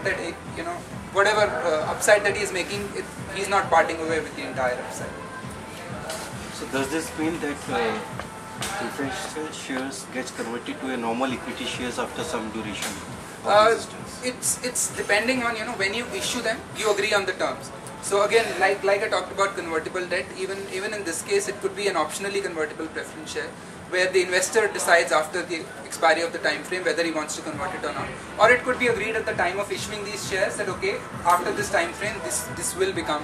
that whatever upside that he is making, he's not parting away with the entire upside. So does this mean that preferential shares gets converted to a normal equity shares after some duration of existence? It's depending on when you issue them, you agree on the terms. So again, like I talked about convertible debt, even in this case, it could be an optionally convertible preference share, where the investor decides after the expiry of the time frame whether he wants to convert it or not. Or it could be agreed at the time of issuing these shares that okay, after this time frame, this will become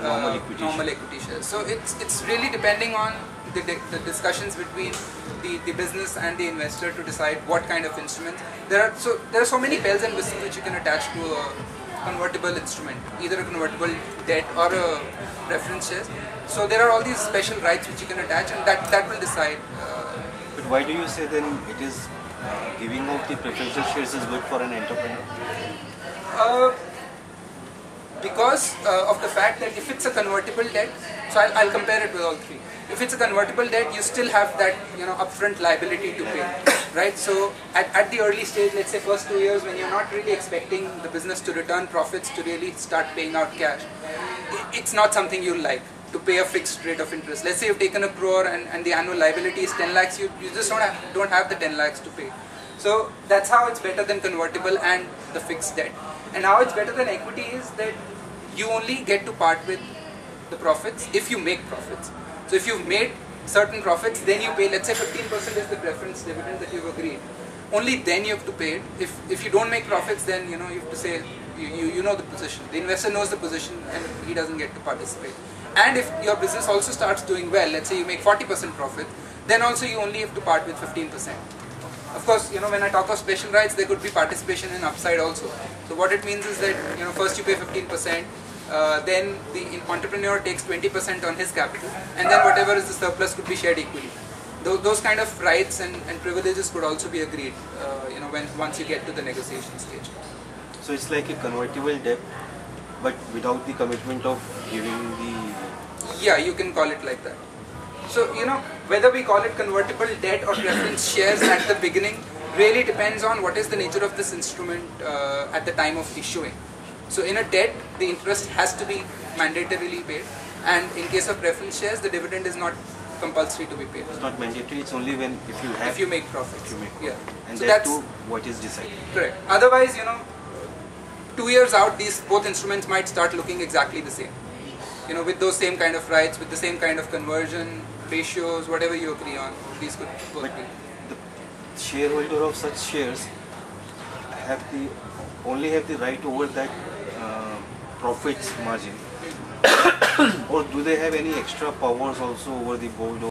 normal equity shares. So it's really depending on the discussions between the business and the investor to decide what kind of instruments. There are so many bells and whistles which you can attach to a convertible instrument, either a convertible debt or a preference shares. So there are all these special rights which you can attach, and that will decide. But why do you say then it is giving out the preferential shares is good for an entrepreneur? Because of the fact that if it's a convertible debt, so I'll compare it with all three. If it's a convertible debt, you still have that upfront liability to pay, right? So at the early stage, let's say first 2 years, when you're not really expecting the business to return profits to really start paying out cash, it's not something you like to pay a fixed rate of interest. Let's say you've taken a crore and the annual liability is 10 lakhs, you just don't have the 10 lakhs to pay. So that's how it's better than convertible and the fixed debt. And how it's better than equity is that you only get to part with the profits if you make profits. So if you've made certain profits, then you pay, let's say 15% is the preference dividend that you've agreed. Only then you have to pay it. If you don't make profits, then you have to say, you know the position. The investor knows the position and he doesn't get to participate. And if your business also starts doing well, let's say you make 40% profit, then also you only have to part with 15%. Of course, when I talk of special rights, there could be participation in upside also. So what it means is that, first you pay 15%, then the entrepreneur takes 20% on his capital, and then whatever is the surplus could be shared equally. Those kind of rights and privileges could also be agreed, once you get to the negotiation stage. So it's like a convertible debt, but without the commitment of giving the... Yeah, you can call it like that. So, whether we call it convertible debt or preference shares at the beginning really depends on what is the nature of this instrument at the time of issuing. So in a debt, the interest has to be mandatorily paid, and in case of preference shares, the dividend is not compulsory to be paid. It's not mandatory, it's only if you make profits. Yeah. And so that's what is decided. Correct. Otherwise, 2 years out, both instruments might start looking exactly the same. With those same kind of rights, with the same kind of conversion ratios, whatever you agree on, these could both be. The shareholder of such shares only have the right over that profits margin, or do they have any extra powers also over the board?